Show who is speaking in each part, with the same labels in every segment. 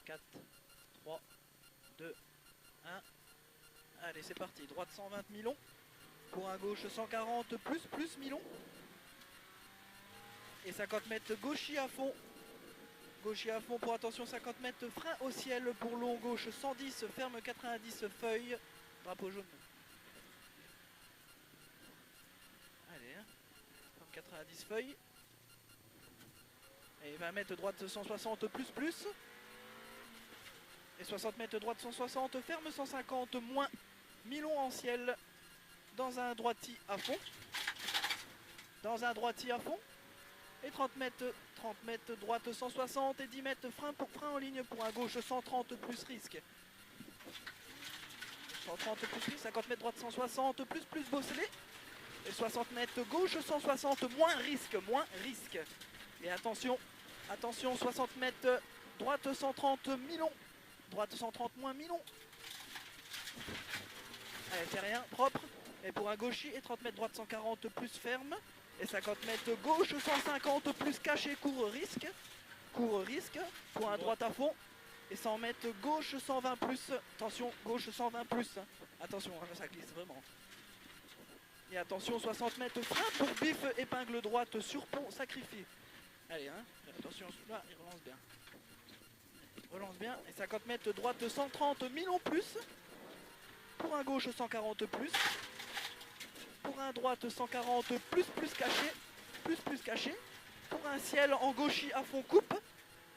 Speaker 1: 4, 3, 2, 1. Allez, c'est parti. Droite 120 mi-long. Pour un gauche 140 plus mi-long. Et 50 mètres gauchis à fond. Gauchis à fond pour attention 50 mètres frein au ciel pour long gauche 110, ferme 90 feuilles. Drapeau jaune. Allez, hein. Ferme 90 feuilles. Et 20 mètres droite 160 plus. Et 60 mètres droite 160, ferme 150 moins mi-long en ciel. Dans un droiti à fond. Dans un droiti à fond. Et 30 mètres droite 160 et 10 mètres frein en ligne pour un gauche 130 plus risque. 130 plus risque, 50 mètres droite 160 plus bosselé. Et 60 mètres gauche 160 moins risque. Et attention, 60 mètres droite 130 mi-long. Droite 130 moins mi-long. Allez, c'est rien, propre. Et pour un gauchis et 30 mètres droite 140 plus ferme. Et 50 mètres gauche 150 plus caché, court risque. Pour un droite à fond. Et 100 mètres gauche 120 plus. Attention, gauche 120 plus. Attention, ça glisse vraiment. Et attention, 60 mètres frein pour bif, épingle droite sur pont, sacrifie. Allez, hein, attention, là, il relance bien. Et 50 mètres droite 130 mi-long plus. Pour un gauche 140 plus. Pour un droite 140 plus caché. Pour un ciel en gauchis à fond coupe.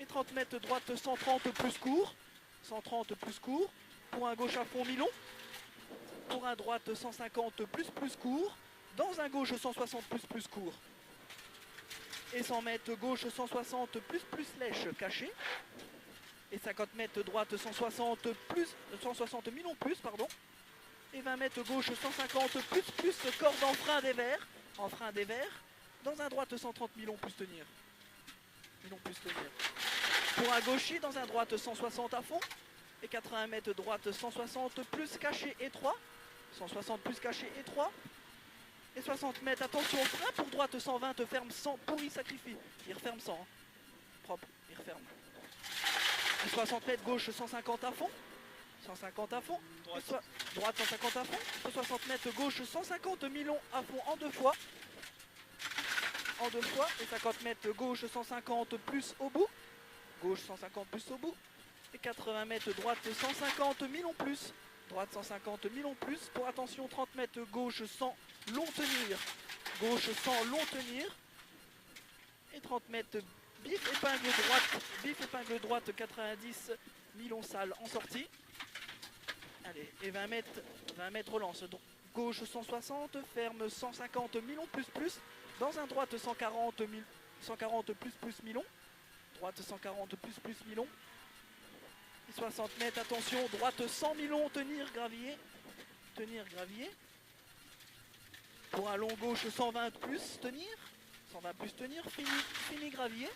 Speaker 1: Et 30 mètres droite 130 plus court. Pour un gauche à fond mi-long. Pour un droite 150 plus court. Dans un gauche 160 plus court. Et 100 mètres gauche 160 plus lèche caché. Et 50 mètres droite 160 mi-long plus, pardon. Et 20 mètres gauche 150 plus corde en frein des verts. Dans un droite 130 mi-long plus tenir. Pour un gauchis dans un droite 160 à fond. Et 80 mètres droite 160 plus caché étroit. 160 plus caché étroit. Et 60 mètres, attention, frein pour droite 120, ferme 100, pour il sacrifie. Il referme 100. Hein. Propre, il referme. Et 60 mètres gauche 150 à fond. Droite 150 à fond. 60 mètres gauche 150 mi-long à fond en deux fois. Et 50 mètres gauche 150 plus au bout. Et 80 mètres droite 150 mi-long plus. Droite 150 mi-long plus. Pour attention 30 mètres gauche 100 long tenir. Et 30 mètres bif épingle droite 90 mi-long sale en sortie. Allez, et 20 mètres relance. Gauche 160, ferme 150 mi-long plus. Dans un droite 140 plus mi-long. Droite 140 plus mi-long. Et 60 mètres, attention, droite 100 mi-long, tenir gravier. Pour un long gauche 120 plus tenir. Fini gravier.